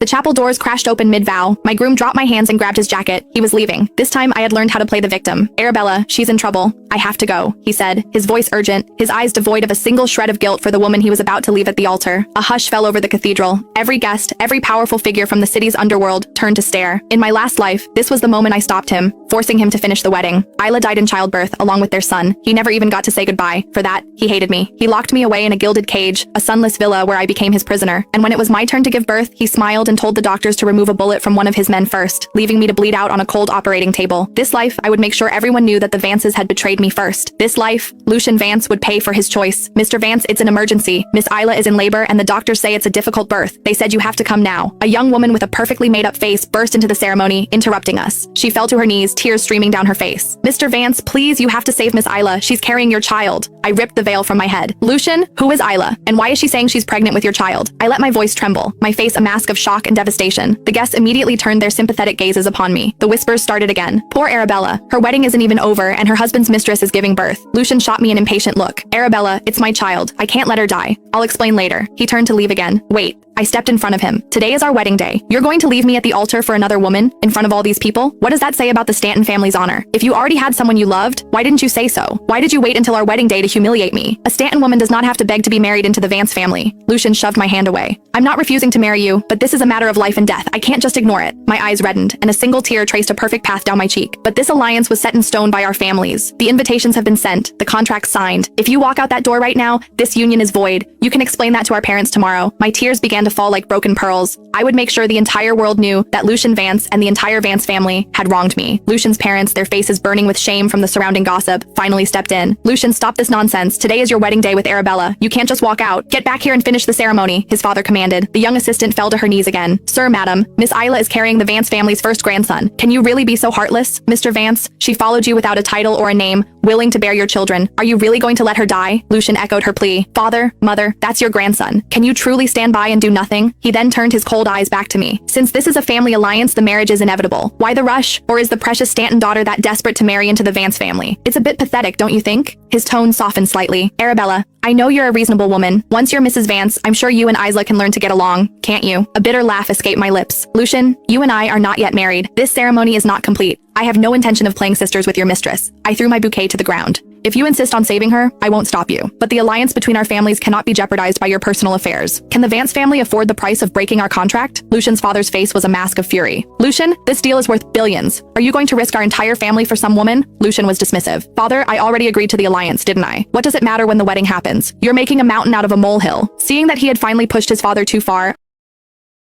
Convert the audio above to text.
The chapel doors crashed open mid-vow. My groom dropped my hands and grabbed his jacket. He was leaving. This time I had learned how to play the victim. Arabella, she's in trouble. I have to go, he said, his voice urgent, his eyes devoid of a single shred of guilt for the woman he was about to leave at the altar. A hush fell over the cathedral. Every guest, every powerful figure from the city's underworld, turned to stare. In my last life, this was the moment I stopped him, forcing him to finish the wedding. Isla died in childbirth, along with their son. He never even got to say goodbye. For that, he hated me. He locked me away in a gilded cage, a sunless villa where I became his prisoner. And when it was my turn to give birth, he smiled and told the doctors to remove a bullet from one of his men first, leaving me to bleed out on a cold operating table. This life, I would make sure everyone knew that the Vances had betrayed me first. This life, Lucian Vance would pay for his choice. Mr. Vance, it's an emergency. Miss Isla is in labor and the doctors say it's a difficult birth. They said you have to come now. A young woman with a perfectly made-up face burst into the ceremony, interrupting us. She fell to her knees, tears streaming down her face. Mr. Vance, please, you have to save Miss Isla. She's carrying your child. I ripped the veil from my head. Lucian, who is Isla? And why is she saying she's pregnant with your child? I let my voice tremble, my face a mask of shock and devastation. The guests immediately turned their sympathetic gazes upon me. The whispers started again. Poor Arabella. Her wedding isn't even over and her husband's mistress is giving birth. Lucian shot me an impatient look. Arabella, it's my child. I can't let her die. I'll explain later. He turned to leave again. Wait. I stepped in front of him. Today is our wedding day. You're going to leave me at the altar for another woman? In front of all these people? What does that say about the Stanton family's honor? If you already had someone you loved, why didn't you say so? Why did you wait until our wedding day to humiliate me? A Stanton woman does not have to beg to be married into the Vance family. Lucian shoved my hand away. I'm not refusing to marry you, but this is a matter of life and death. I can't just ignore it. My eyes reddened, and a single tear traced a perfect path down my cheek. But this alliance was set in stone by our families. The invitations have been sent, the contracts signed. If you walk out that door right now, this union is void. You can explain that to our parents tomorrow. My tears began to fall like broken pearls. I would make sure the entire world knew that Lucian Vance and the entire Vance family had wronged me. Lucian's parents, their faces burning with shame from the surrounding gossip, finally stepped in. Lucian, stop this nonsense. Today is your wedding day with Arabella. You can't just walk out. Get back here and finish the ceremony, his father commanded. The young assistant fell to her knees again. Sir, madam, Miss Isla is carrying the Vance family's first grandson. Can you really be so heartless? Mr. Vance, she followed you without a title or a name, willing to bear your children. Are you really going to let her die? Lucian echoed her plea. Father, mother, that's your grandson. Can you truly stand by and do nothing? He then turned his cold eyes back to me. Since this is a family alliance, the marriage is inevitable. Why the rush? Or is the precious Stanton daughter that desperate to marry into the Vance family? It's a bit pathetic, don't you think? His tone softened slightly. Arabella, I know you're a reasonable woman. Once you're Mrs. Vance, I'm sure you and Isla can learn to get along, can't you? A bitter laugh escaped my lips. Lucian, you and I are not yet married. This ceremony is not complete. I have no intention of playing sisters with your mistress. I threw my bouquet to the ground. If you insist on saving her, I won't stop you. But the alliance between our families cannot be jeopardized by your personal affairs. Can the Vance family afford the price of breaking our contract? Lucian's father's face was a mask of fury. Lucian, this deal is worth billions. Are you going to risk our entire family for some woman? Lucian was dismissive. Father, I already agreed to the alliance, didn't I? What does it matter when the wedding happens? You're making a mountain out of a molehill. Seeing that he had finally pushed his father too far,